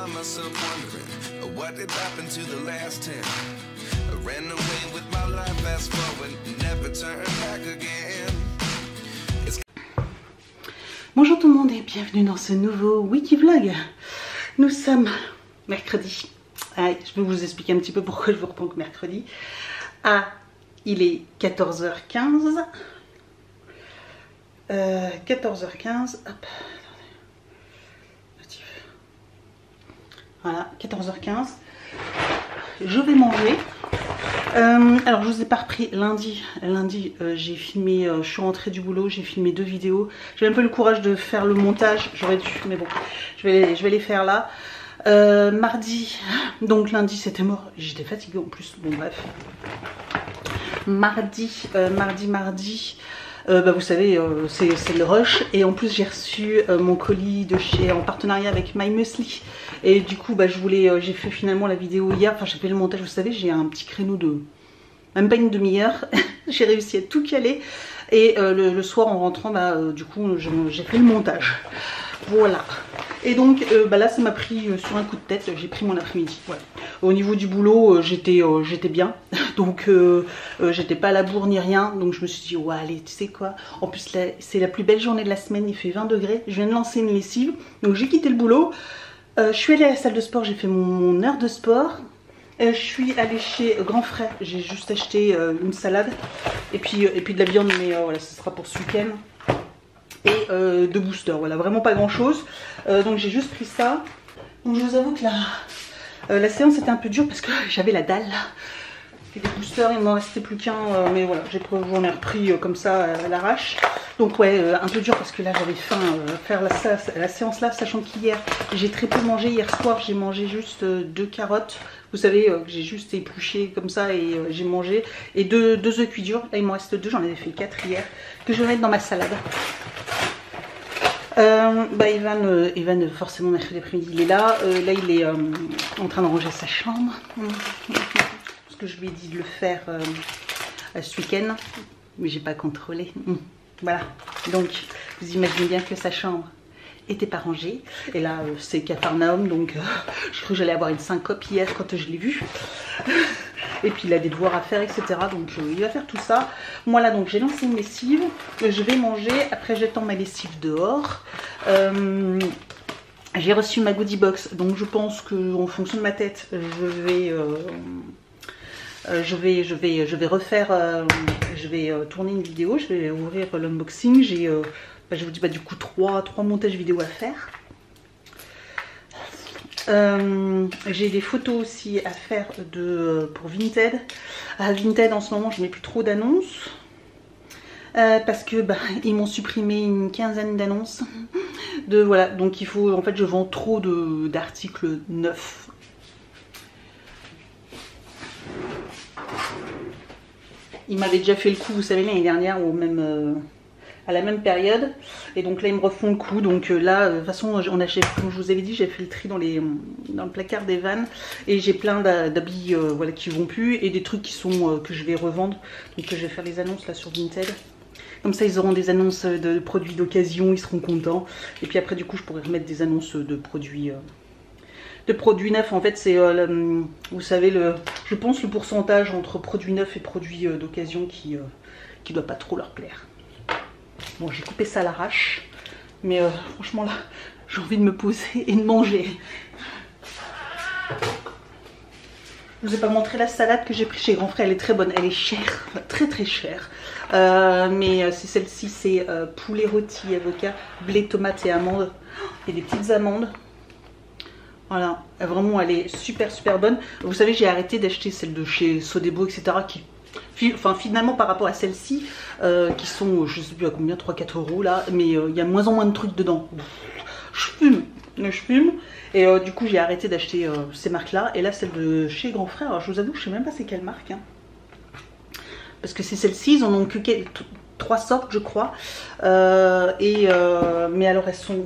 find myself wondering what did happen to the last 10. I ran away with my life, fast forward, never turn back again. Bonjour tout le monde et bienvenue dans ce nouveau wiki vlog. Nous sommes mercredi. Allez, je vais vous expliquer un petit peu pourquoi je vous reprends que mercredi. Il est 14h15. 14h15. Hop. Voilà, 14h15. Je vais manger. Alors je vous ai pas repris lundi. J'ai filmé, je suis rentrée du boulot, j'ai filmé 2 vidéos. J'ai un peu le courage de faire le montage, j'aurais dû, mais bon, je vais les faire là. Mardi, donc lundi c'était mort, j'étais fatiguée en plus, bon bref. Mardi, vous savez, c'est le rush. Et en plus j'ai reçu mon colis de chez, en partenariat avec My Muesli. Et du coup j'ai fait finalement la vidéo hier, enfin j'ai fait le montage, vous savez, j'ai un petit créneau de même pas une demi-heure. J'ai réussi à tout caler. Et le soir en rentrant, du coup j'ai fait le montage. Voilà. Et donc là ça m'a pris sur un coup de tête, j'ai pris mon après-midi. Voilà. Au niveau du boulot, j'étais bien. Donc j'étais pas à la bourre ni rien. Donc je me suis dit, ouais allez, tu sais quoi. En plus c'est la plus belle journée de la semaine, il fait 20 degrés. Je viens de lancer une lessive. Donc j'ai quitté le boulot. Je suis allée à la salle de sport, j'ai fait mon heure de sport. Je suis allée chez Grand Frère, j'ai juste acheté une salade. Et puis de la viande, mais voilà, ce sera pour ce week-end. Et 2 boosters, voilà, vraiment pas grand chose. Donc j'ai juste pris ça. Donc je vous avoue que la séance était un peu dure parce que j'avais la dalle. Et des boosters, il m'en restait plus qu'un, mais voilà, j'en ai repris comme ça à l'arrache. Donc ouais, un peu dur parce que là j'avais faim faire la séance là, sachant qu'hier j'ai très peu mangé. Hier soir j'ai mangé juste 2 carottes. Vous savez que j'ai juste épluché comme ça et j'ai mangé. Et 2 œufs cuits durs, là il m'en reste 2, j'en avais fait 4 hier, que je vais mettre dans ma salade. Evan forcément mercredi après-midi il est là. Là il est en train de ranger sa chambre. Parce que je lui ai dit de le faire ce week-end. Mais j'ai pas contrôlé. Voilà. Donc vous imaginez bien que sa chambre était pas rangée. Et là c'est Capharnaüm. Donc je crois que j'allais avoir une syncope hier quand je l'ai vu. Et puis il a des devoirs à faire, etc. Donc il va faire tout ça. Moi là donc j'ai lancé une lessive. Je vais manger. Après j'attends ma lessive dehors. J'ai reçu ma goodie box. Donc je pense qu'en fonction de ma tête, je vais tourner une vidéo. Je vais ouvrir l'unboxing. J'ai je vous dis du coup 3 montages vidéo à faire. J'ai des photos aussi à faire pour Vinted. À Vinted en ce moment je mets plus trop d'annonces parce que ils m'ont supprimé une quinzaine d'annonces. Voilà, donc il faut, en fait je vends trop d'articles neufs. Ils m'avaient déjà fait le coup, vous savez, l'année dernière ou même à la même période. Et donc là ils me refont le coup. Donc là de toute façon comme je vous avais dit, j'ai fait le tri dans le placard des vannes. Et j'ai plein d'habits voilà, qui vont plus. Et des trucs qui sont que je vais revendre. Donc je vais faire les annonces là sur Vinted. Comme ça ils auront des annonces de produits d'occasion, ils seront contents. Et puis après du coup je pourrais remettre des annonces de produits neufs. En fait c'est vous savez je pense le pourcentage entre produits neufs et produits d'occasion qui doit pas trop leur plaire. Bon, j'ai coupé ça à l'arrache, mais franchement là, j'ai envie de me poser et de manger. Je vous ai pas montré la salade que j'ai pris chez Grand Frère, elle est très bonne, elle est chère, très très chère. Mais c'est celle-ci, c'est poulet rôti, avocat, blé, tomate et amandes. Il y a des petites amandes. Voilà, vraiment elle est super bonne. Vous savez, j'ai arrêté d'acheter celle de chez Sodebo, etc. Enfin finalement par rapport à celles-ci qui sont je sais plus à combien, 3-4 € là, mais il y a de moins en moins de trucs dedans. Je fume et du coup j'ai arrêté d'acheter ces marques là. Et là celle de chez Grand Frère, alors je vous avoue je sais même pas c'est quelle marque hein. Parce que c'est celle-ci, ils en ont que 3 sortes je crois. Mais alors elles sont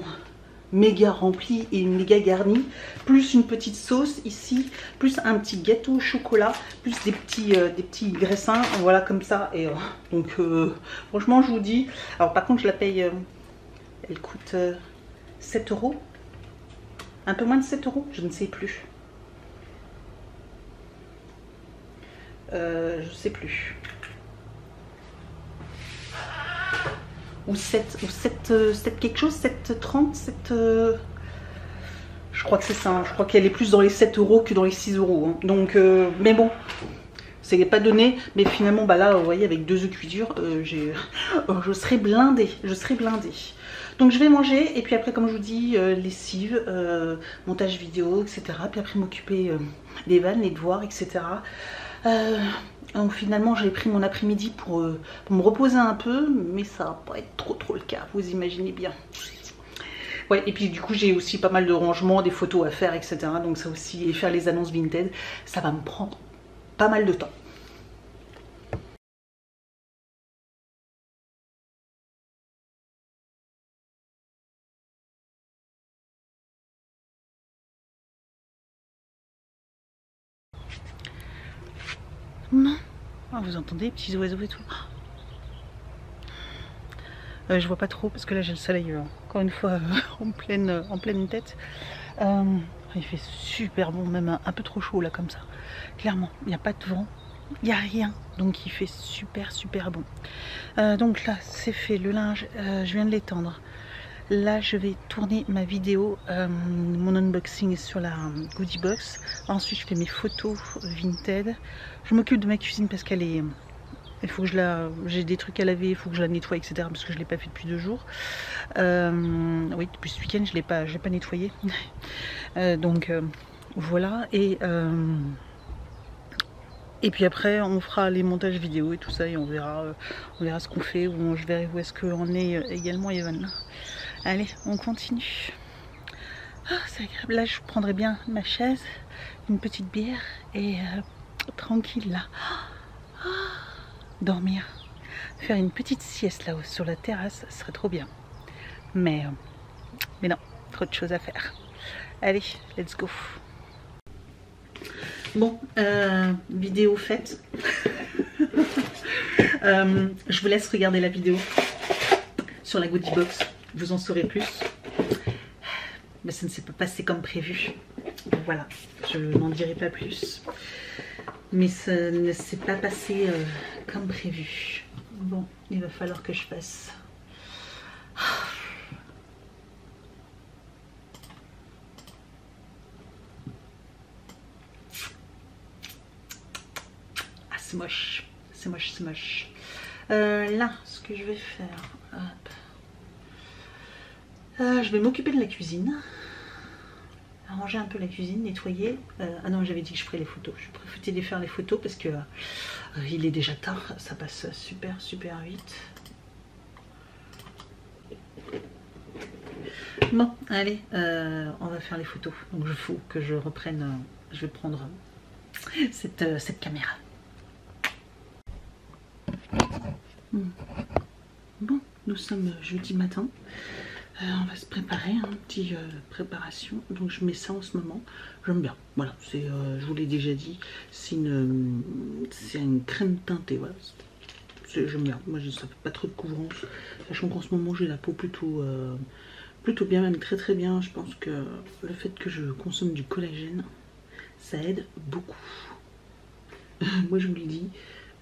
méga rempli et méga garni, plus une petite sauce ici, plus un petit gâteau au chocolat, plus des petits graissins, voilà comme ça. Et donc franchement je vous dis, alors par contre je la paye, elle coûte 7 €. Un peu moins de 7 €, je ne sais plus. Je sais plus. Ou 7 quelque chose, 7,30, 7... Je crois que c'est ça, hein. Je crois qu'elle est plus dans les 7 € que dans les 6 €. Hein. Donc, mais bon, c'est pas donné. Mais finalement, bah là, vous voyez, avec 2 œufs cuits je serai blindée. Je serai blindée. Donc je vais manger et puis après, comme je vous dis, lessive, montage vidéo, etc. Puis après m'occuper des vannes, les devoirs, etc. Donc finalement j'ai pris mon après-midi pour me reposer un peu, mais ça va pas être trop le cas, vous imaginez bien. Ouais, et puis du coup j'ai aussi pas mal de rangements, des photos à faire, etc. Donc ça aussi, et faire les annonces Vinted, ça va me prendre pas mal de temps. Non. Ah, vous entendez les petits oiseaux et tout. Je vois pas trop parce que là j'ai le soleil encore une fois en pleine tête. Il fait super bon, même un peu trop chaud là comme ça. Clairement, il n'y a pas de vent, il n'y a rien, donc il fait super bon. Donc là c'est fait, le linge, je viens de l'étendre. Là je vais tourner ma vidéo, mon unboxing sur la goodie box. Ensuite je fais mes photos Vinted. Je m'occupe de ma cuisine parce qu'elle est... Il faut que j'ai des trucs à laver, il faut que je la nettoie, etc. Parce que je ne l'ai pas fait depuis 2 jours. Oui, depuis ce week-end, je l'ai pas nettoyé. Donc voilà. Et puis après, on fera les montages vidéo et tout ça, et on verra ce qu'on fait. Ou je verrai où est-ce qu'on est également, Evan. Allez, on continue. Ah, c'est agréable. Là, je prendrai bien ma chaise, une petite bière et tranquille là. Dormir, faire une petite sieste là-haut sur la terrasse, ça serait trop bien. Mais non, trop de choses à faire. Allez, let's go. Bon, vidéo faite. Je vous laisse regarder la vidéo sur la goodie box. Vous en saurez plus. Mais ça ne s'est pas passé comme prévu. Voilà, je n'en dirai pas plus. Mais ça ne s'est pas passé comme prévu. Bon, il va falloir que je fasse. Ah, c'est moche. C'est moche, c'est moche. Là, ce que je vais faire... Hop. Je vais m'occuper de la cuisine. Arranger un peu la cuisine, nettoyer. Ah non, j'avais dit que je ferais les photos. Je préfère de faire les photos parce que il est déjà tard. Ça passe super vite. Bon, allez, on va faire les photos. Donc il faut que je reprenne. Je vais prendre cette caméra. Bon, nous sommes jeudi matin. On va se préparer, une petite préparation. Donc je mets ça en ce moment. J'aime bien. Voilà, c'est, je vous l'ai déjà dit, c'est une crème teintée. Voilà, j'aime bien. Moi, ça fait pas trop de couvrance. Sachant qu'en ce moment, j'ai la peau plutôt bien, même très bien. Je pense que le fait que je consomme du collagène, ça aide beaucoup. Moi, je vous le dis,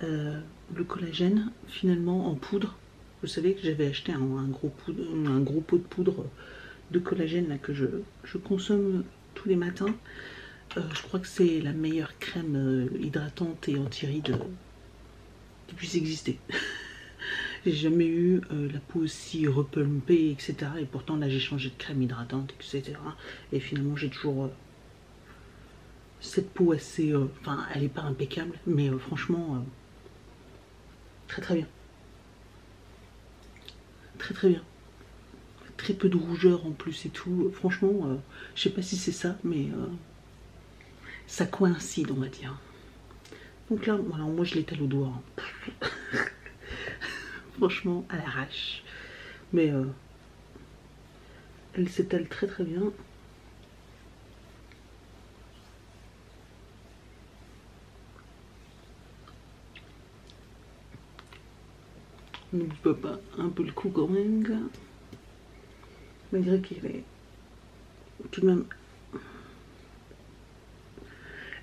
le collagène, finalement, en poudre. Vous savez que j'avais acheté un gros pot de poudre de collagène là, que je consomme tous les matins. Je crois que c'est la meilleure crème hydratante et anti-rides qui puisse exister. J'ai jamais eu la peau aussi repumpée, etc. Et pourtant là j'ai changé de crème hydratante, etc. Et finalement j'ai toujours cette peau assez... Enfin, elle n'est pas impeccable, mais franchement, très bien. Très bien. Très peu de rougeur en plus et tout. Franchement, je sais pas si c'est ça, mais ça coïncide, on va dire. Donc là, voilà, moi je l'étale au doigt. Hein. Franchement, à l'arrache. Mais elle s'étale très bien. N'oublie pas un peu le cooking, malgré qu'il est tout de même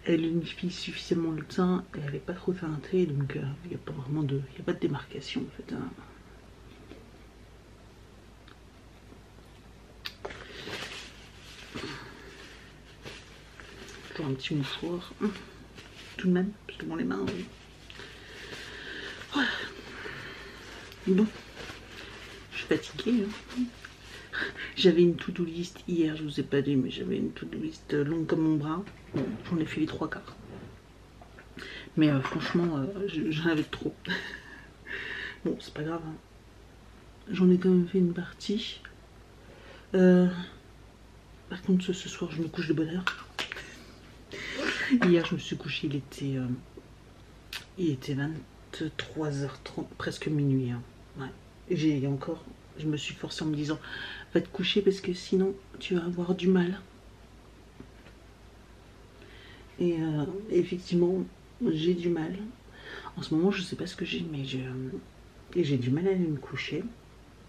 Elle unifie suffisamment le teint et elle n'est pas trop teintée, donc il n'y a pas vraiment de, il y a pas de démarcation en fait. Hein. Toujours un petit mouchoir, tout de même, parce que dans les mains, oui. Voilà. Bon, je suis fatiguée. Hein. J'avais une to-do list hier, je vous ai pas dit, mais j'avais une to-do list longue comme mon bras. Bon, j'en ai fait les 3/4. Mais franchement, j'en avais trop. Bon, c'est pas grave. Hein. J'en ai quand même fait une partie. Par contre, ce soir, je me couche de bonne heure. Hier, je me suis couchée, il était 23h30, presque minuit. Hein. Ouais. J'ai encore, je me suis forcée en me disant, va te coucher parce que sinon, tu vas avoir du mal. Et effectivement, j'ai du mal. En ce moment, je sais pas ce que j'ai, mais j'ai du mal à aller me coucher.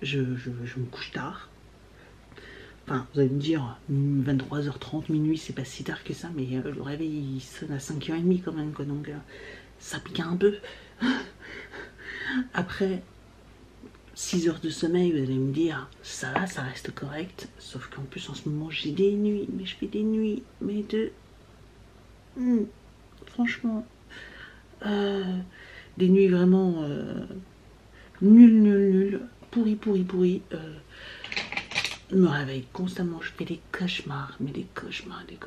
Je me couche tard. Enfin, vous allez me dire, 23h30, minuit, c'est pas si tard que ça, mais le réveil il sonne à 5h30 quand même, quoi, donc ça pique un peu. Après 6 heures de sommeil, vous allez me dire, ça va, ça reste correct, sauf qu'en plus en ce moment j'ai des nuits, mais je fais des nuits, mais franchement, des nuits vraiment nul, pourri. Je me réveille constamment, je fais des cauchemars, mais des cauchemars. Et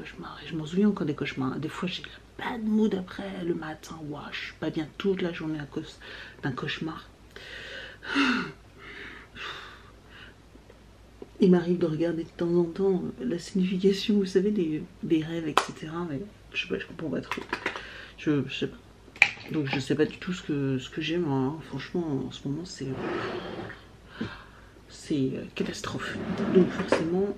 je m'en souviens encore des cauchemars. Des fois, j'ai pas de mood après le matin. Ouah, je suis pas bien toute la journée à cause d'un cauchemar. Il m'arrive de regarder de temps en temps la signification, vous savez, des rêves, etc. Mais je sais pas, je comprends pas trop. Je sais pas. Donc je sais pas du tout ce que j'ai, moi. Hein. Franchement, en ce moment, c'est catastrophe. Donc forcément,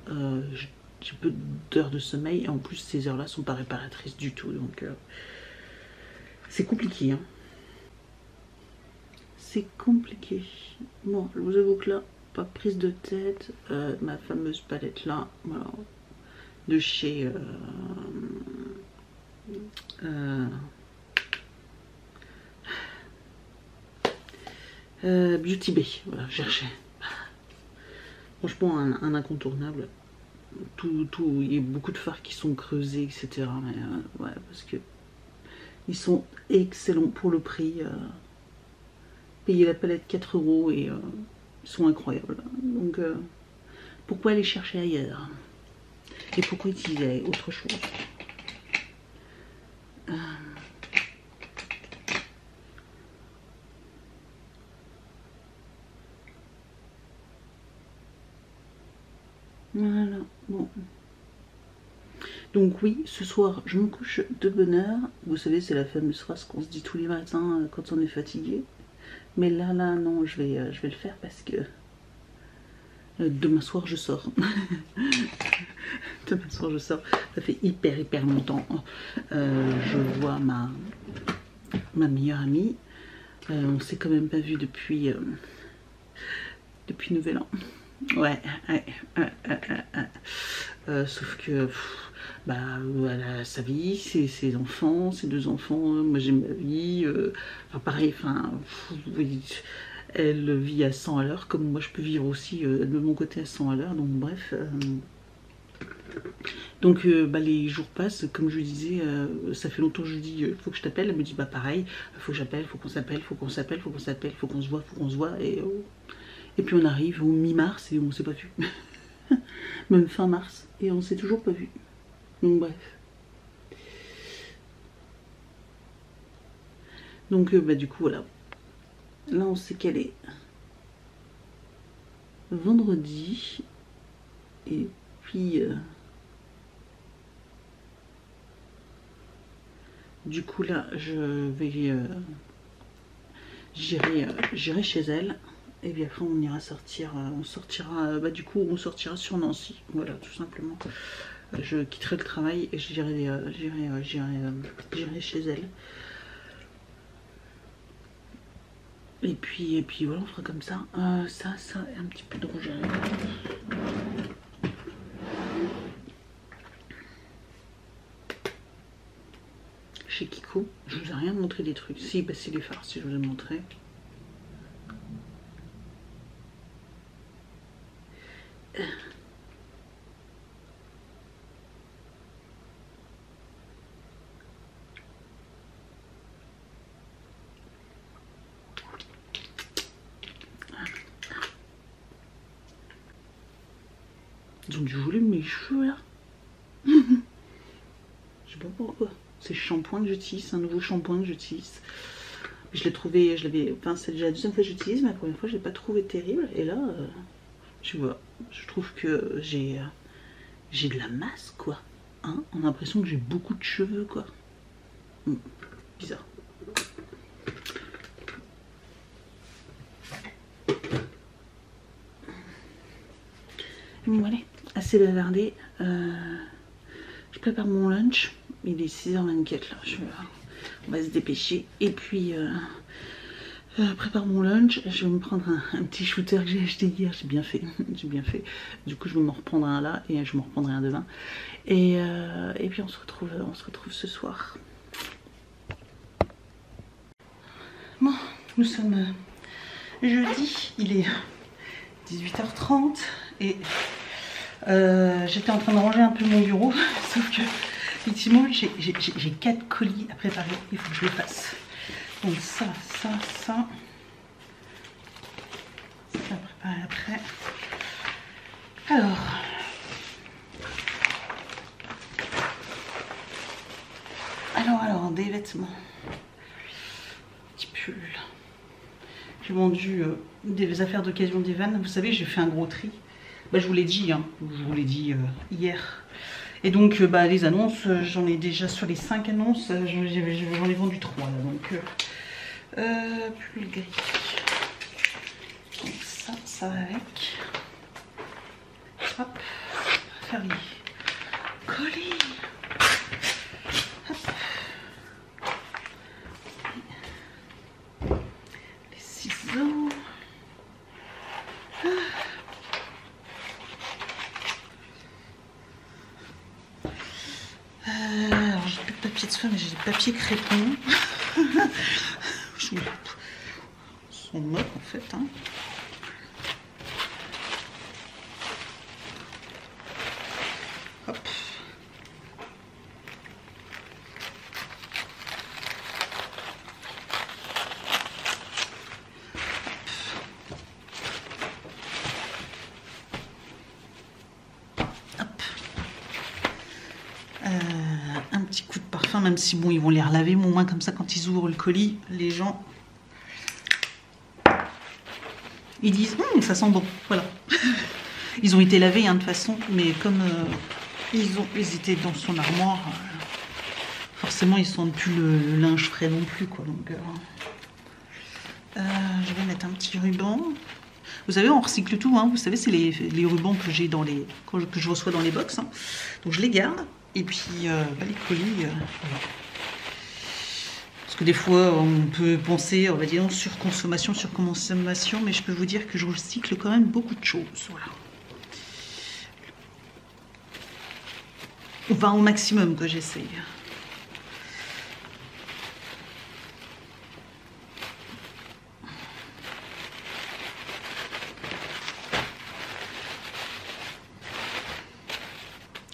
j'ai peu d'heures de sommeil. Et en plus, ces heures-là sont pas réparatrices du tout. Donc c'est compliqué. Hein. C'est compliqué. Bon, je vous avoue que là, pas prise de tête. Ma fameuse palette là, voilà, de chez Beauty Bay. Voilà, je cherchais. Franchement, un incontournable. Il y a beaucoup de fards qui sont creusés, etc. Mais ouais, parce que ils sont excellents pour le prix. Payer la palette 4 € et ils sont incroyables. Donc, pourquoi aller chercher ailleurs? Et pourquoi utiliser autre chose? Voilà, bon. Donc oui, ce soir, je me couche de bonne heure. Vous savez, c'est la fameuse phrase qu'on se dit tous les matins quand on est fatigué. Mais là, non, je vais le faire parce que demain soir, je sors. Demain soir, je sors. Ça fait hyper longtemps. Je vois ma meilleure amie. On s'est quand même pas vu depuis Nouvel An. Ouais. Sauf que elle a sa vie, ses enfants, ses 2 enfants. Moi j'ai ma vie. Enfin pareil. Enfin, elle vit à 100 à l'heure, comme moi je peux vivre aussi de mon côté à 100 à l'heure. Donc bref. Donc les jours passent, comme je disais, ça fait longtemps que je dis faut que je t'appelle. Elle me dit pareil, faut que j'appelle, faut qu'on s'appelle, faut qu'on se voit, et puis on arrive au mi-mars et on s'est pas vu. Même fin mars et on s'est toujours pas vu. Donc bref. Donc du coup voilà. Là on s'est calé vendredi et puis du coup là je vais j'irai chez elle. Et bien après on ira sortir, on sortira sur Nancy, voilà tout simplement. Je quitterai le travail et j'irai chez elle. Et puis voilà, on fera comme ça. Ça et un petit peu de rouge à lèvres. chez Kiko. Je vous ai rien montré des trucs. Si, bah c'est les fards, si je vous ai montré. Ils ont dû voler mes cheveux là. Je sais pas pourquoi. C'est le shampoing que j'utilise, un nouveau shampoing que j'utilise. Je l'ai trouvé, enfin c'est déjà la deuxième fois que j'utilise, mais la première fois je l'ai pas trouvé terrible. Et là, tu vois, je trouve que j'ai de la masse quoi. Hein, on a l'impression que j'ai beaucoup de cheveux quoi. Bizarre. Bon allez, assez bavardé. Je prépare mon lunch. Il est 6h24 là. On va se dépêcher. Et puis prépare mon lunch. Je vais me prendre un petit shooter que j'ai acheté hier. J'ai bien fait. J'ai bien fait. Du coup je vais m'en reprendre un là et je m'en reprendrai un demain. Et puis on se retrouve ce soir. Bon, nous sommes jeudi. Il est 18h30 et j'étais en train de ranger un peu mon bureau, sauf que effectivement j'ai 4 colis à préparer, il faut que je les fasse. Donc ça à préparer après. Alors des vêtements, petit pull. J'ai vendu des affaires d'occasion d'Evan. Vous savez, j'ai fait un gros tri. Bah, je vous l'ai dit, hein. Je vous l'ai dit hier. Et donc, les annonces, j'en ai déjà sur les 5 annonces, j'en ai vendu 3 là. Donc, pull gris. Donc ça va avec. Hop, faire les colis. Hop. Les ciseaux. Alors j'ai plus de papier de soie mais j'ai du papier crépon. Son mode en fait. Hein. Hop. Un petit coup de parfum, même si bon ils vont les relaver, mais au moins comme ça quand ils ouvrent le colis, les gens ils disent ça sent bon, voilà. Ils ont été lavés hein, de toute façon, mais comme ils étaient dans son armoire, forcément ils sentent plus le linge frais non plus quoi. Donc je vais mettre un petit ruban. Vous savez, on recycle tout, hein. Vous savez, c'est les rubans que j'ai que je reçois dans les box. Hein. Donc je les garde. Et puis les colis, voilà. Parce que des fois on peut penser, on va dire surconsommation, mais je peux vous dire que je recycle quand même beaucoup de choses. Voilà. Enfin au maximum que j'essaye.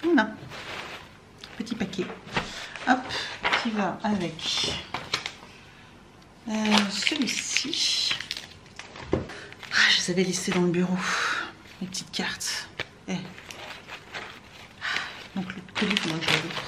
Voilà. Petit paquet. Hop, qui va avec celui-ci. Je les avais laissés dans le bureau, les petites cartes. Donc le colis, moi je l'ouvre.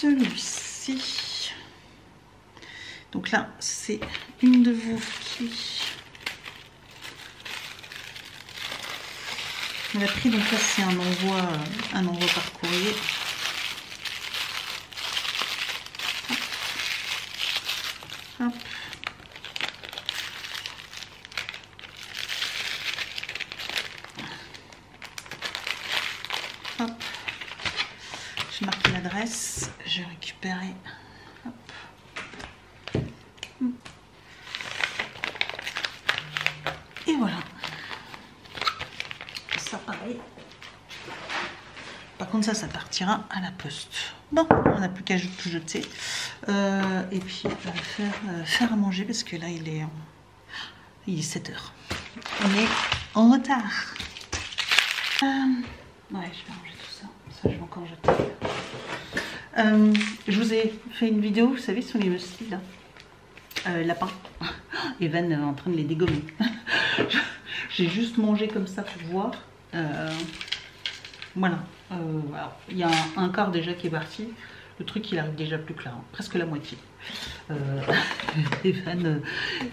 Celui-ci. Donc là, c'est une de vous qui me l'a pris, donc là c'est un envoi par courrier. Hop. Hop. J'ai marqué l'adresse, j'ai récupéré. Hop. Et voilà. Ça pareil. Par contre ça partira à la poste. Bon, on n'a plus qu'à tout jeter. Et puis faire à manger parce que là il est 7 h. On est en retard. Ouais, je vais ranger tout ça. Ça, je vais encore jeter. Je vous ai fait une vidéo, vous savez, sur les muesli là. Lapin. Evan est en train de les dégommer. J'ai juste mangé comme ça pour voir. Voilà. Alors, il y a un quart déjà qui est parti. Le truc, il arrive déjà plus que là, hein. Presque la moitié. Evan,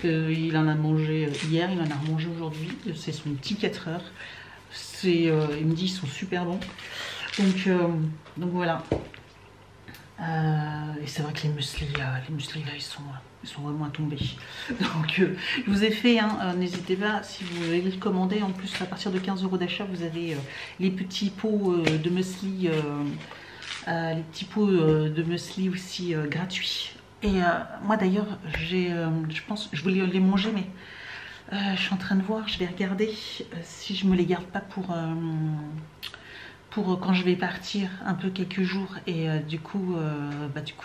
il en a mangé hier, il en a remangé aujourd'hui. C'est son petit 4 heures. Il me dit ils sont super bons. Donc voilà. Et c'est vrai que les muesli là, ils sont vraiment à tomber. Donc je vous ai fait, hein, n'hésitez pas si vous voulez les commander. En plus, à partir de 15 € d'achat, vous avez les petits pots de muesli. Les petits pots de muesli aussi gratuits. Et moi d'ailleurs, je pense, je voulais les manger, mais je suis en train de voir, je vais regarder si je me les garde pas pour quand je vais partir un peu quelques jours. Et du coup,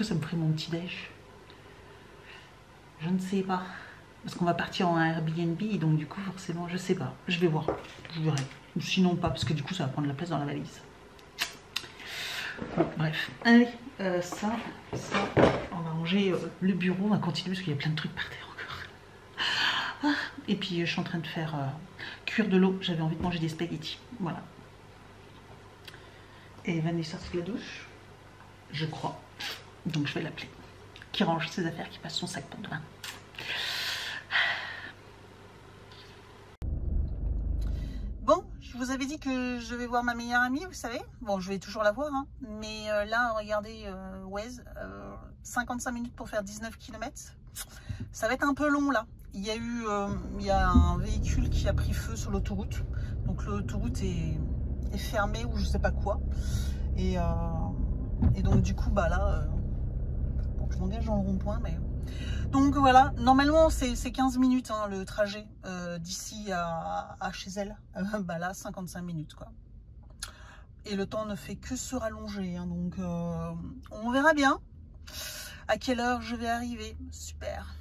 ça me ferait mon petit déj. Je ne sais pas. Parce qu'on va partir en Airbnb, donc du coup, forcément, je sais pas. Je vais voir, je verrai. Ou sinon pas, parce que du coup, ça va prendre la place dans la valise. Bon, bref, allez, ça, on va ranger le bureau, on va continuer parce qu'il y a plein de trucs par terre encore. Et puis je suis en train de faire cuire de l'eau, j'avais envie de manger des spaghettis, voilà. Et Evan est sorti de la douche, je crois, donc je vais l'appeler, qui range ses affaires, qui passe son sac pour demain. Je vous avais dit que je vais voir ma meilleure amie, vous savez. Bon, je vais toujours la voir, hein. Mais là, regardez, Waze, 55 minutes pour faire 19 km. Ça va être un peu long, là. Il y a un véhicule qui a pris feu sur l'autoroute. Donc, l'autoroute est fermée ou je sais pas quoi. Et donc, du coup, bah là, bon, je m'engage dans le rond-point, mais... Donc voilà, normalement c'est 15 minutes hein, le trajet d'ici à chez elle. Bah là 55 minutes quoi. Et le temps ne fait que se rallonger, hein, donc on verra bien à quelle heure je vais arriver. Super.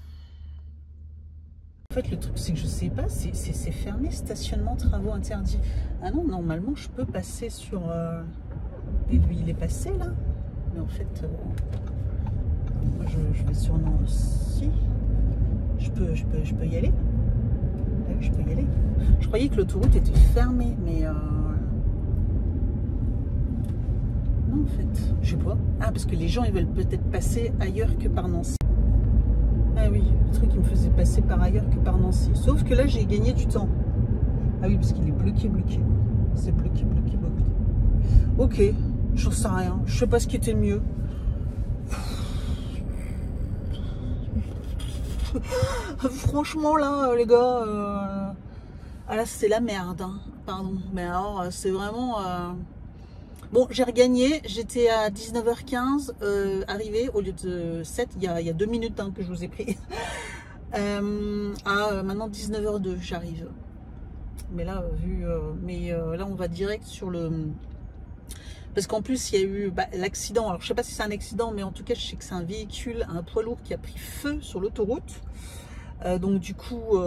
En fait le truc c'est que je sais pas, c'est fermé, stationnement, travaux interdits. Ah non, normalement je peux passer sur... Et lui il est passé là, mais en fait... Moi je vais sur Nancy. Je peux y aller. Ah oui, je peux y aller. Je croyais que l'autoroute était fermée, mais non en fait, je sais pas. Ah parce que les gens ils veulent peut-être passer ailleurs que par Nancy. Ah oui, le truc il me faisait passer par ailleurs que par Nancy. Sauf que là j'ai gagné du temps. Ah oui parce qu'il est bloqué. C'est bloqué. Ok, j'en sais rien. Je sais pas ce qui était mieux. Franchement là les gars ah là c'est la merde hein. Pardon mais alors c'est vraiment bon j'ai regagné, j'étais à 19h15 arrivé au lieu de 7 il y a 2 minutes hein, que je vous ai pris à maintenant 19h02 j'arrive mais là là on va direct sur le... Parce qu'en plus, il y a eu l'accident. Alors, je ne sais pas si c'est un accident, mais en tout cas, je sais que c'est un véhicule, un poids lourd qui a pris feu sur l'autoroute. Donc, du coup,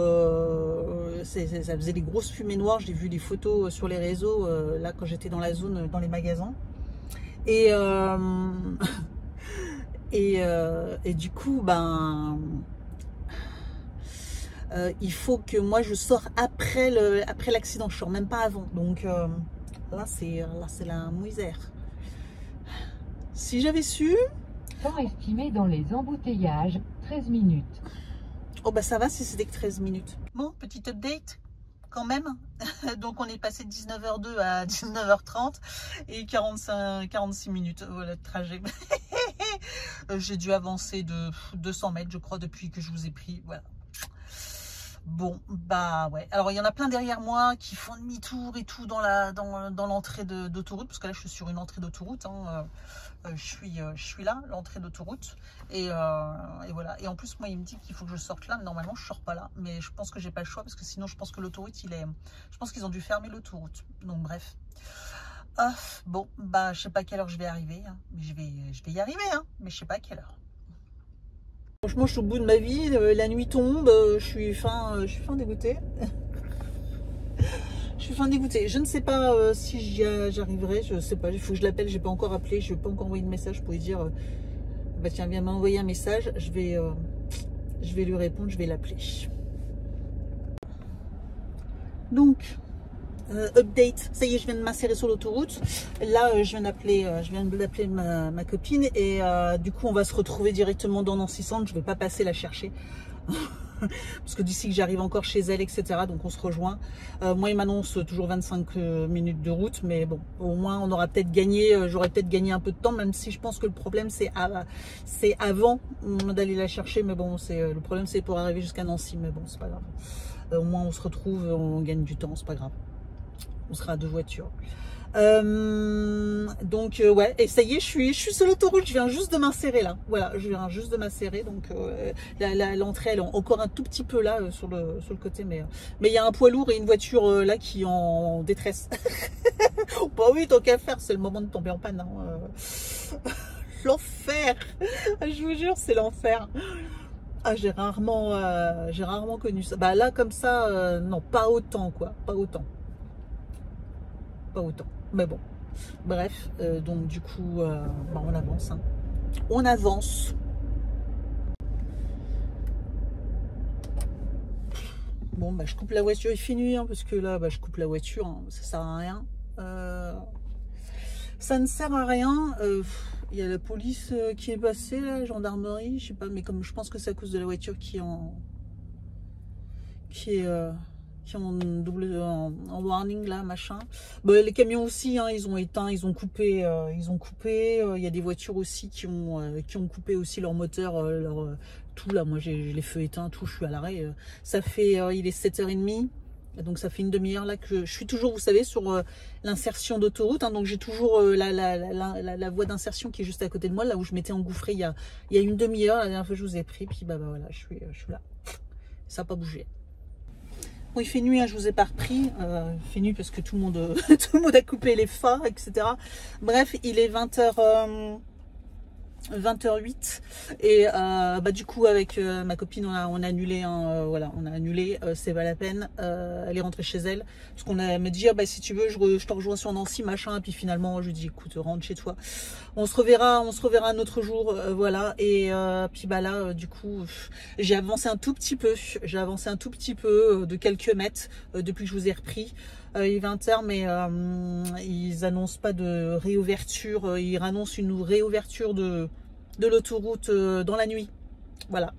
ça faisait des grosses fumées noires. J'ai vu des photos sur les réseaux, là, quand j'étais dans la zone, dans les magasins. Et du coup, il faut que moi, je sors après l'accident. Je ne sors même pas avant. Donc... Là, c'est la misère. Si j'avais su... Temps estimé dans les embouteillages, 13 minutes. Oh bah ça va si c'était que 13 minutes. Bon, petit update quand même. Donc on est passé de 19h02 à 19h30 et 46 minutes. Voilà le trajet. J'ai dû avancer de 200 mètres je crois depuis que je vous ai pris. Voilà. Bon, bah ouais. Alors, il y en a plein derrière moi qui font demi-tour et tout dans l'entrée d'autoroute. Parce que là, je suis sur une entrée d'autoroute. Hein. Je suis là, l'entrée d'autoroute. Et voilà. Et en plus, moi, il me dit qu'il faut que je sorte là. Mais normalement, je ne sors pas là. Mais je pense que j'ai pas le choix. Parce que sinon, je pense que l'autoroute, je pense qu'ils ont dû fermer l'autoroute. Donc, bref. Bon, bah, je sais pas à quelle heure je vais arriver. Hein. Mais je vais y arriver. Hein. Mais je sais pas à quelle heure. Franchement, je suis au bout de ma vie, la nuit tombe, je suis fin dégoûtée. Je suis fin dégoûtée. Je ne sais pas si j'arriverai, je sais pas, il faut que je l'appelle, j'ai pas encore appelé, je n'ai pas encore envoyé de message pour lui dire bah tiens, viens m'envoyer un message, je vais lui répondre, je vais l'appeler. Donc, update, ça y est, je viens de m'insérer sur l'autoroute. Là, je viens d'appeler ma copine et du coup, on va se retrouver directement dans Nancy Centre. Je vais pas passer la chercher parce que d'ici que j'arrive encore chez elle, etc. Donc, on se rejoint. Moi, il m'annonce toujours 25 minutes de route, mais bon, au moins, on aura peut-être gagné. J'aurais peut-être gagné un peu de temps, même si je pense que le problème, c'est avant d'aller la chercher. Mais bon, le problème, c'est pour arriver jusqu'à Nancy. Mais bon, c'est pas grave. Au moins, on se retrouve, on gagne du temps, c'est pas grave. On sera à 2 voitures. Donc ouais, et ça y est, je suis sur l'autoroute, je viens juste de m'insérer là. Voilà, je viens juste de m'insérer. Donc l'entrée, elle est encore un tout petit peu là sur le côté, mais il y a un poids lourd et une voiture là qui est en détresse. Bah oui, tant qu'à faire, c'est le moment de tomber en panne. Hein. L'enfer, je vous jure, c'est l'enfer. Ah, j'ai rarement connu ça. Bah là, comme ça, non, pas autant quoi, pas autant. Pas autant, mais bon, bref, donc du coup bah, on avance, hein. On avance. Bon bah je coupe la voiture, il fait nuit hein, parce que là bah, je coupe la voiture, hein, ça sert à rien, ça ne sert à rien. Il y a la police qui est passée, la gendarmerie, je sais pas, mais comme je pense que c'est à cause de la voiture qui est en warning là, machin. Bah, les camions aussi, hein, ils ont éteint, ils ont coupé. Il y a des voitures aussi qui ont coupé aussi leur moteur, tout là. Moi, j'ai les feux éteints, tout. Je suis à l'arrêt. Ça fait, il est 7h30. Donc ça fait une demi-heure là que je suis toujours, vous savez, sur l'insertion d'autoroute. Hein, donc j'ai toujours la voie d'insertion qui est juste à côté de moi, là où je m'étais engouffrée il y a une demi-heure. La dernière fois je vous ai pris, puis bah voilà, je suis là. Ça n'a pas bougé. Bon, il fait nuit, hein, je vous ai pas repris. Il fait nuit parce que tout le monde a coupé les phares, etc. Bref, il est 20h08 et bah du coup avec ma copine on a annulé, hein, voilà, on a annulé, c'est pas la peine. Elle est rentrée chez elle parce qu'on a me dit bah si tu veux je te rejoins sur Nancy machin, et puis finalement je lui dis écoute rentre chez toi, on se reverra un autre jour, voilà. Et puis bah là du coup j'ai avancé un tout petit peu, de quelques mètres depuis que je vous ai repris. Il est 20h, mais ils annoncent pas de réouverture. Ils annoncent une réouverture de l'autoroute dans la nuit. Voilà.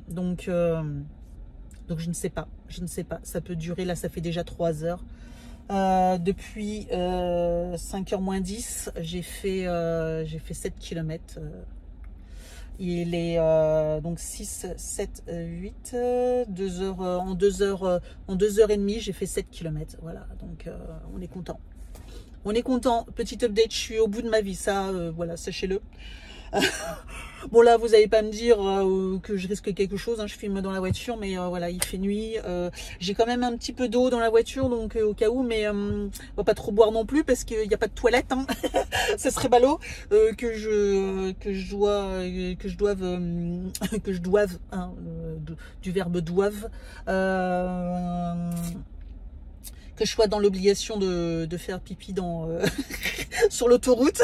Donc je ne sais pas. Ça peut durer. Là, ça fait déjà 3 heures. Depuis 5h moins 10, j'ai fait 7 km. Il est donc 6, 7, 8, 2 heures, en 2h30, j'ai fait 7 km. Voilà, donc on est content. On est content. Petit update, je suis au bout de ma vie, ça, voilà, sachez-le. Bon là, vous n'allez pas me dire que je risque quelque chose, hein, je filme dans la voiture, mais voilà, il fait nuit. J'ai quand même un petit peu d'eau dans la voiture, donc au cas où, mais on va pas trop boire non plus parce qu'il n'y a pas de toilette. Hein. Ça serait ballot que je doive, hein, du verbe doive. Que je sois dans l'obligation de faire pipi sur l'autoroute.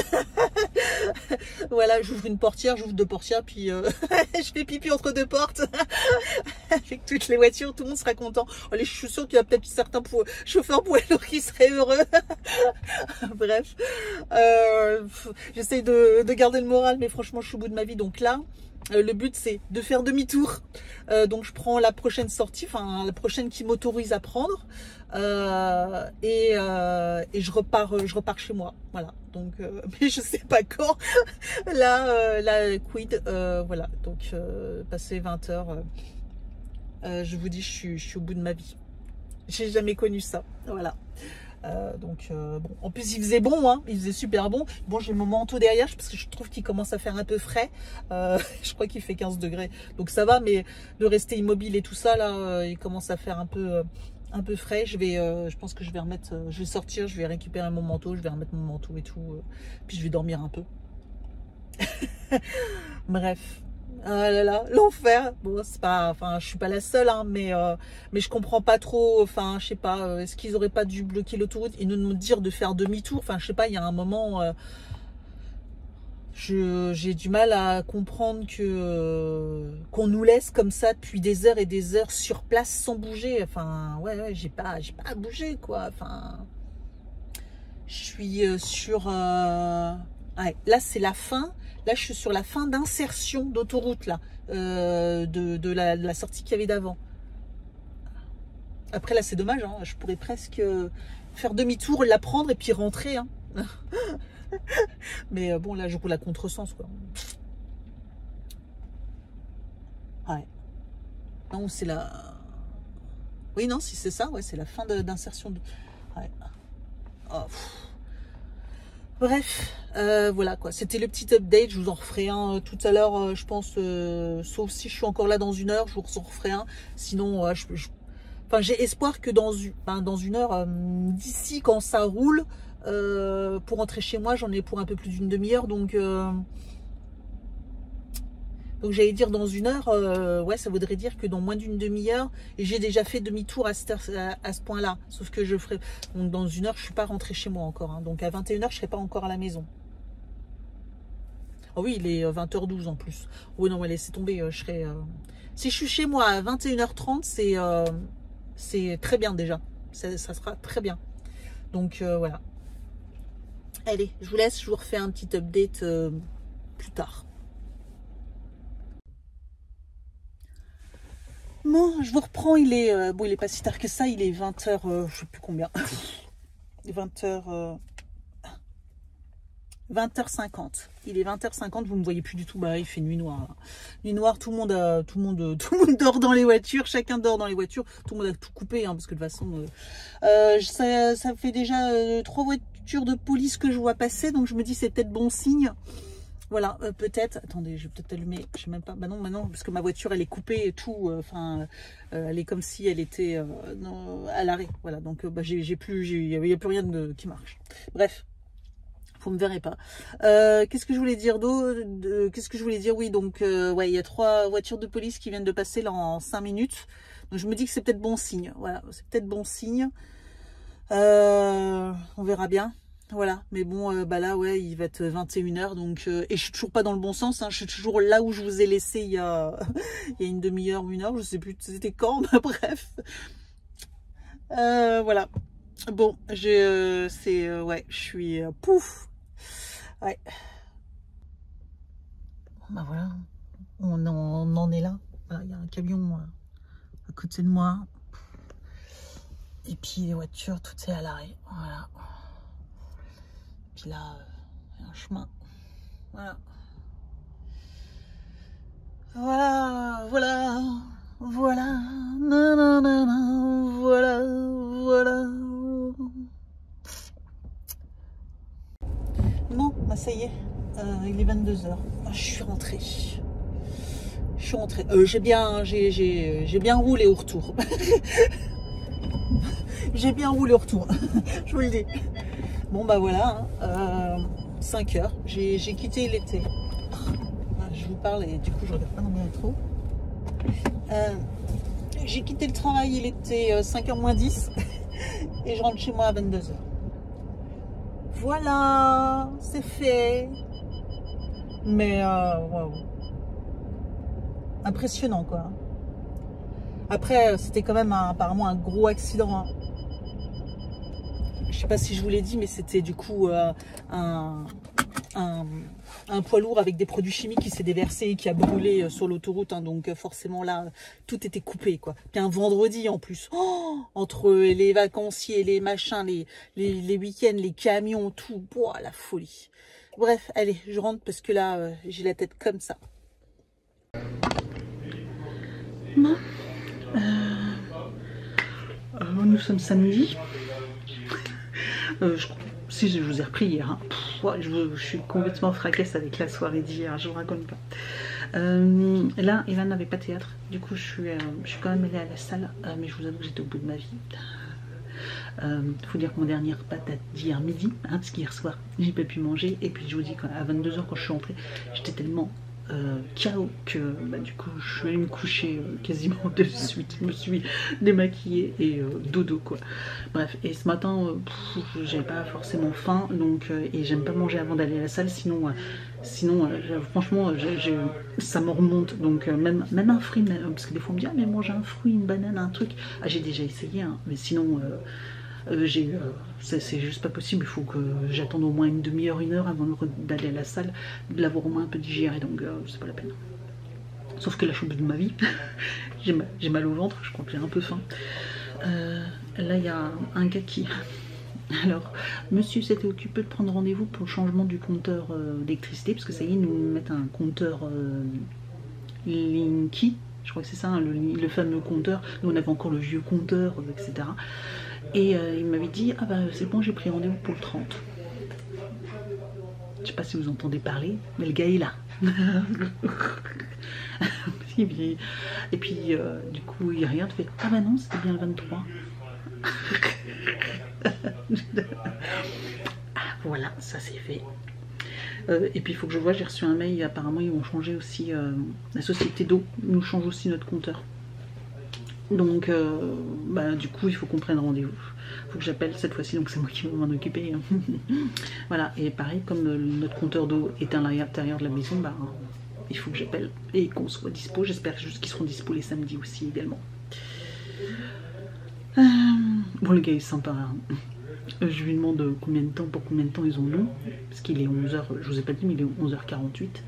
Voilà, j'ouvre une portière, j'ouvre 2 portières, puis je fais pipi entre 2 portes. Avec toutes les voitures, tout le monde sera content. Allez, je suis sûre qu'il y a peut-être certains chauffeurs poids lourds qui seraient heureux. Bref, j'essaye de garder le moral, mais franchement, je suis au bout de ma vie. Donc là, Le but, c'est de faire demi-tour. Donc, je prends la prochaine sortie, enfin, la prochaine qui m'autorise à prendre. Et je repars chez moi. Voilà. Donc, mais je sais pas quand. Là, quid. Voilà. Donc, passé 20 heures, je vous dis, je suis au bout de ma vie. J'ai jamais connu ça. Voilà. Bon, en plus il faisait bon, hein, il faisait super bon. Bon, j'ai mon manteau derrière parce que je trouve qu'il commence à faire un peu frais. Je crois qu'il fait 15 degrés, donc ça va, mais de rester immobile et tout ça là, il commence à faire un peu frais. Je pense que je vais remettre, je vais sortir, je vais récupérer mon manteau, je vais remettre mon manteau et tout, puis je vais dormir un peu. Bref. Ah là là, l'enfer. Bon, c'est pas, enfin, je suis pas la seule, hein, mais je comprends pas trop. Enfin, je sais pas. Est-ce qu'ils auraient pas dû bloquer l'autoroute et nous dire de faire demi-tour? Enfin, je sais pas. Il y a un moment, j'ai du mal à comprendre que qu'on nous laisse comme ça depuis des heures et des heures sur place sans bouger. Enfin, ouais, j'ai pas à bouger quoi. Enfin, je suis sur. Ouais, là, c'est la fin. Là, je suis sur la fin d'insertion d'autoroute, là, de la sortie qu'il y avait d'avant. Après, là, c'est dommage, hein, je pourrais presque faire demi-tour, la prendre et puis rentrer. Hein. Mais bon, là, je roule à contresens, quoi. Ouais. Non, c'est la... Oui, non, si c'est ça, ouais, c'est la fin d'insertion. Ouais. Oh, bref, voilà quoi, c'était le petit update, je vous en referai un tout à l'heure, je pense, sauf si je suis encore là dans une heure, je vous en referai un, sinon, enfin, j'ai espoir que dans une heure, d'ici quand ça roule, pour rentrer chez moi, j'en ai pour un peu plus d'une demi-heure, donc j'allais dire dans une heure, ouais, ça voudrait dire que dans moins d'une demi-heure, j'ai déjà fait demi-tour à ce point-là. Sauf que je ferai, donc dans une heure, je ne suis pas rentrée chez moi encore. Hein, donc à 21h, je ne serai pas encore à la maison. Oh oui, il est 20h12 en plus. Oui, non, ouais, laissez tomber, je serai... Si je suis chez moi à 21h30, c'est très bien déjà. Ça sera très bien. Donc voilà. Allez, je vous laisse, je vous refais un petit update plus tard. Bon, je vous reprends, il est bon, il est pas si tard que ça, il est 20h, je sais plus combien. 20h 20h50. Il est 20h50, vous me voyez plus du tout, bah il fait nuit noire. Nuit noire, tout le monde dort dans les voitures, chacun dort dans les voitures, tout le monde a tout coupé, hein, parce que de toute façon ça fait déjà 3 voitures de police que je vois passer, donc je me dis c'est peut-être bon signe. Voilà, peut-être, attendez, je vais peut-être allumer, je sais même pas, bah non, maintenant, parce que ma voiture, elle est coupée et tout, enfin, elle est comme si elle était à l'arrêt, voilà, donc bah, il n'y a plus rien qui marche. Bref, vous me verrez pas. Qu'est-ce que je voulais dire qu'est-ce que je voulais dire? Oui, donc, ouais, il y a 3 voitures de police qui viennent de passer là en 5 minutes, donc je me dis que c'est peut-être bon signe, voilà, c'est peut-être bon signe, on verra bien. Voilà, mais bon, bah là, ouais, il va être 21h, donc, et je suis toujours pas dans le bon sens, hein, je suis toujours là où je vous ai laissé il y a une demi-heure ou une heure, je sais plus c'était quand, mais bref. Voilà. Bon, ouais, je suis, pouf. Ouais. Bah voilà, on en est là. Voilà, il y a un camion à côté de moi. Et puis les voitures, tout est à l'arrêt, voilà. Puis là, il y a un chemin. Voilà. Voilà. Nanana, voilà. Bon, bah ça y est, il est 22h. Je suis rentrée. J'ai bien roulé au retour. J'ai bien roulé au retour, je vous le dis. Bon bah voilà, 5h, j'ai quitté l'été. Je vous parle et du coup je regarde pas dans mes rétros. J'ai quitté le travail, il était 5h moins 10 et je rentre chez moi à 22h. Voilà, c'est fait. Mais wow. Impressionnant quoi. Après c'était quand même apparemment un gros accident. Hein. Je sais pas si je vous l'ai dit, mais c'était du coup un un poids lourd avec des produits chimiques qui s'est déversé et qui a brûlé sur l'autoroute, hein, donc forcément là tout était coupé quoi. Puis un vendredi en plus, oh, entre les vacanciers, les machins, les week-ends, les camions, tout, boah, la folie. Bref, allez, je rentre parce que là j'ai la tête comme ça. Bon. Nous sommes samedi. Si je vous ai repris hier, hein. Je suis complètement fracasse avec la soirée d'hier, je vous raconte pas. Là, Evan n'avait pas théâtre, du coup je suis quand même allée à la salle, mais je vous avoue que j'étais au bout de ma vie. Faut dire que mon dernier repas date d'hier midi, hein, parce qu'hier soir j'ai pas pu manger, et puis je vous dis qu'à 22 h quand je suis rentrée, j'étais tellement KO que bah, du coup je suis allée me coucher quasiment de suite. Je me suis démaquillée et dodo quoi. Bref, et ce matin j'avais pas forcément faim, donc et j'aime pas manger avant d'aller à la salle, sinon franchement ça me remonte, donc même un fruit, parce que des fois on me dit ah mais manger un fruit, une banane, un truc, ah j'ai déjà essayé hein, mais sinon c'est juste pas possible, il faut que j'attende au moins une demi-heure, une heure avant d'aller à la salle, de l'avoir au moins un peu digéré, donc c'est pas la peine. Sauf que là je suis au bout de ma vie, j'ai mal au ventre, je crois que j'ai un peu faim. Là il y a un gars qui... Alors, monsieur s'était occupé de prendre rendez-vous pour le changement du compteur d'électricité, parce que ça y est, ils nous mettent un compteur Linky, je crois que c'est ça, hein, le fameux compteur. Nous on avait encore le vieux compteur, etc. Et il m'avait dit, ah bah c'est bon, j'ai pris rendez-vous pour le 30. Je sais pas si vous entendez parler, mais le gars est là. Et puis du coup il regarde, fait, ah bah non, c'était bien le 23. Voilà, ça c'est fait. Et puis il faut que je vois, j'ai reçu un mail, apparemment ils vont changer aussi, la société d'eau nous change aussi notre compteur. Donc bah, du coup il faut qu'on prenne rendez-vous. Il faut que j'appelle cette fois-ci, donc c'est moi qui vais m'en occuper. Voilà, et pareil, comme notre compteur d'eau est à l'intérieur de la maison, bah, il faut que j'appelle et qu'on soit dispo. J'espère juste qu'ils seront dispo les samedis aussi également. Bon, le gars est sympa, hein. Je lui demande combien de temps, pour combien de temps ils ont nous, parce qu'il est 11 h, je vous ai pas dit, mais il est 11 h 48,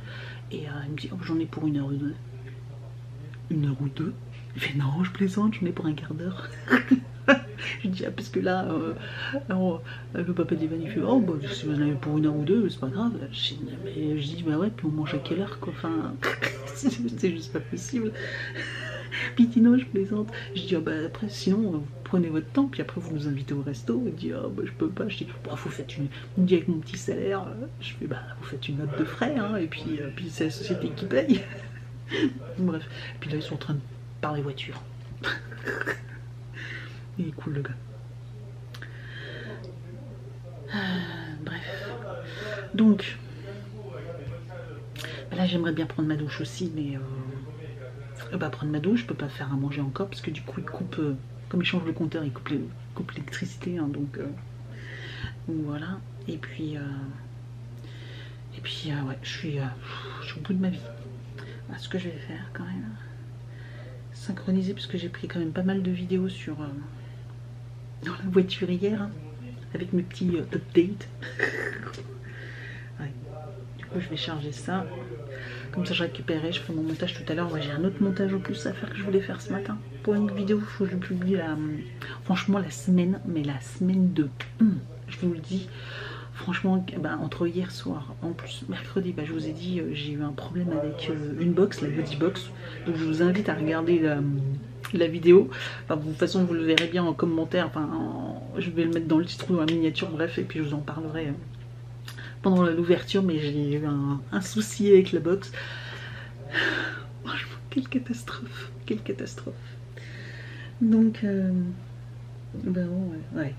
et il me dit, oh, j'en ai pour 1 h ou 2. 1 h ou 2? Il fait, non, je plaisante, j'en ai pour un quart d'heure. Je dis, ah, parce que là, le papa d'Evan, il fait, oh, bah, si vous en avez pour 1 h ou 2, c'est pas grave. Je dis, bah ouais, puis on mange à quelle heure, quoi, enfin, c'est juste pas possible. Pitino, je plaisante. Je dis, oh, bah après, sinon, vous prenez votre temps, puis après, vous nous invitez au resto. Il dit, oh, bah je peux pas. Je dis, bah, vous faites une. Il me dit, avec mon petit salaire, je fais, bah, vous faites une note de frais, hein, et puis c'est la société qui paye. Bref. Et puis là, ils sont en train de parler voiture. Il est cool, le gars. Bref. Donc, là, j'aimerais bien prendre ma douche aussi, mais. Bah, prendre ma douche, je peux pas faire à manger encore parce que du coup il coupe, comme il change le compteur, il coupe l'électricité, hein, donc voilà. Et puis ouais, je suis au bout de ma vie. Alors, ce que je vais faire quand même, synchroniser, parce que j'ai pris quand même pas mal de vidéos sur dans la voiture hier, hein, avec mes petits updates. Ouais. Du coup je vais charger ça. Comme ça je récupérerai, je ferai mon montage tout à l'heure. Ouais, j'ai un autre montage au plus à faire que je voulais faire ce matin. Pour une vidéo, il faut que je publie franchement la semaine, mais la semaine de... je vous le dis, franchement, bah, entre hier soir, en plus mercredi, bah, je vous ai dit, j'ai eu un problème avec une box, la body box. Donc je vous invite à regarder la vidéo. Enfin, de toute façon, vous le verrez bien en commentaire. Enfin, je vais le mettre dans le titre ou dans la miniature, bref, et puis je vous en parlerai pendant l'ouverture, mais j'ai eu un souci avec la box. Franchement, quelle catastrophe, quelle catastrophe. Donc, ben ouais.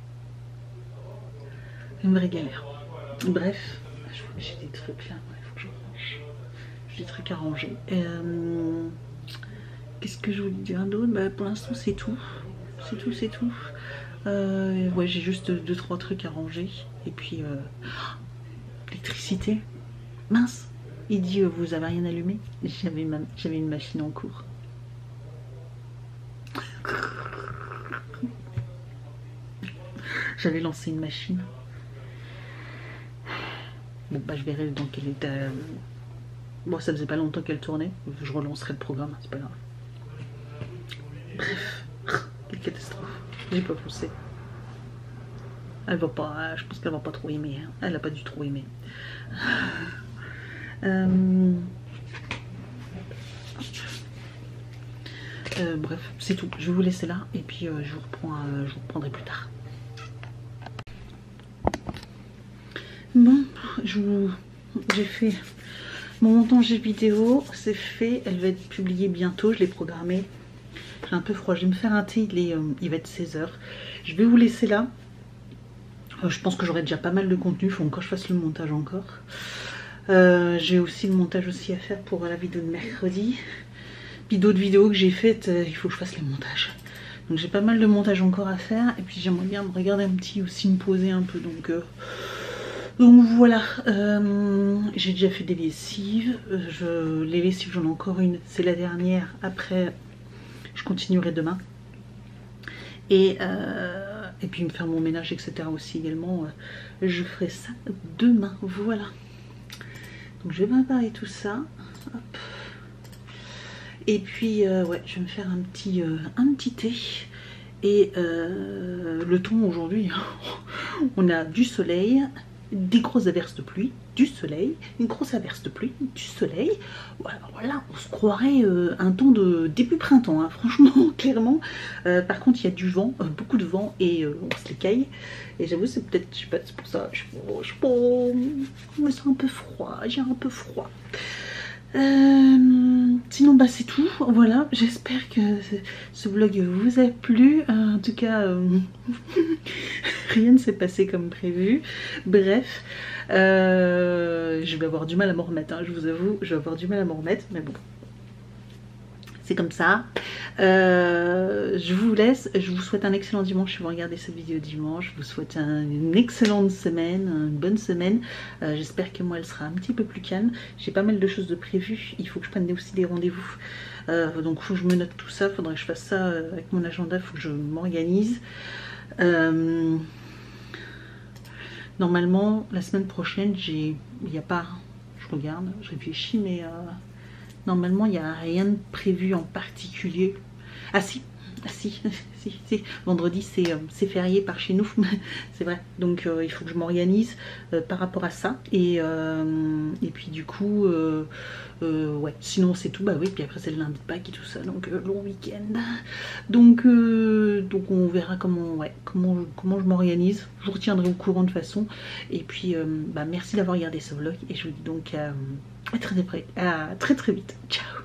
Une vraie galère. Bref, j'ai des trucs là, il faut que je range. J'ai des trucs à ranger. Qu'est-ce que je voulais dire d'autre? Bah, pour l'instant, c'est tout. C'est tout. Ouais, j'ai juste 2-3 trucs à ranger. Et puis... l'électricité, mince, il dit vous avez rien allumé. J'avais une machine en cours. J'avais lancé une machine Bon bah je verrai dans quel état. Bon, ça faisait pas longtemps qu'elle tournait, je relancerai le programme, c'est pas grave. Bref, quelle catastrophe, j'ai pas pensé. Elle va pas, je pense qu'elle va pas trop aimer, hein. Elle a pas du tout aimé. Bref, c'est tout, je vais vous laisser là, et puis je vous reprendrai plus tard. Bon, j'ai fait mon montage vidéo, c'est fait, elle va être publiée bientôt, je l'ai programmée. J'ai un peu froid, je vais me faire un thé, il va être 16 h. Je vais vous laisser là. Je pense que j'aurai déjà pas mal de contenu, il faut encore que je fasse le montage encore. J'ai aussi le montage aussi à faire pour la vidéo de mercredi. Puis d'autres vidéos que j'ai faites, il faut que je fasse les montages. Donc j'ai pas mal de montage encore à faire. Et puis j'aimerais bien me regarder un petit aussi, me poser un peu. Donc voilà, j'ai déjà fait des lessives. Les lessives, j'en ai encore une, c'est la dernière. Après, je continuerai demain. Et puis me faire mon ménage, etc. aussi également. Je ferai ça demain, voilà. Donc je vais préparer tout ça. Hop. Et puis ouais, je vais me faire un petit thé. Et le temps aujourd'hui, on a du soleil, des grosses averses de pluie, du soleil, une grosse averse de pluie, du soleil. Voilà, on se croirait un temps de début printemps, hein, franchement, clairement. Par contre, il y a du vent, beaucoup de vent, et on se les caille. Et j'avoue, c'est peut-être, je sais pas, c'est pour ça, je me sens un peu froid, j'ai un peu froid. Sinon bah c'est tout, voilà, j'espère que ce vlog vous a plu. En tout cas rien ne s'est passé comme prévu. Bref, je vais avoir du mal à m'en remettre, hein, je vous avoue, je vais avoir du mal à m'en remettre, mais bon, c'est comme ça. Je vous laisse, je vous souhaite un excellent dimanche si vous regardez cette vidéo dimanche. Je vous souhaite une excellente semaine, une bonne semaine. J'espère que moi elle sera un petit peu plus calme. J'ai pas mal de choses de prévues, il faut que je prenne aussi des rendez-vous. Donc il faut que je me note tout ça, il faudrait que je fasse ça avec mon agenda, il faut que je m'organise. Normalement la semaine prochaine, il n'y a pas, je regarde, je réfléchis, mais normalement il n'y a rien de prévu en particulier. Ah si, vendredi c'est férié par chez nous, c'est vrai, donc il faut que je m'organise par rapport à ça, et puis du coup ouais, sinon c'est tout, bah oui, puis après c'est le lundi de Pâques et tout ça, donc long week-end, donc on verra comment je m'organise, je vous retiendrai au courant de façon, et puis bah merci d'avoir regardé ce vlog, et je vous dis donc à très vite, ciao.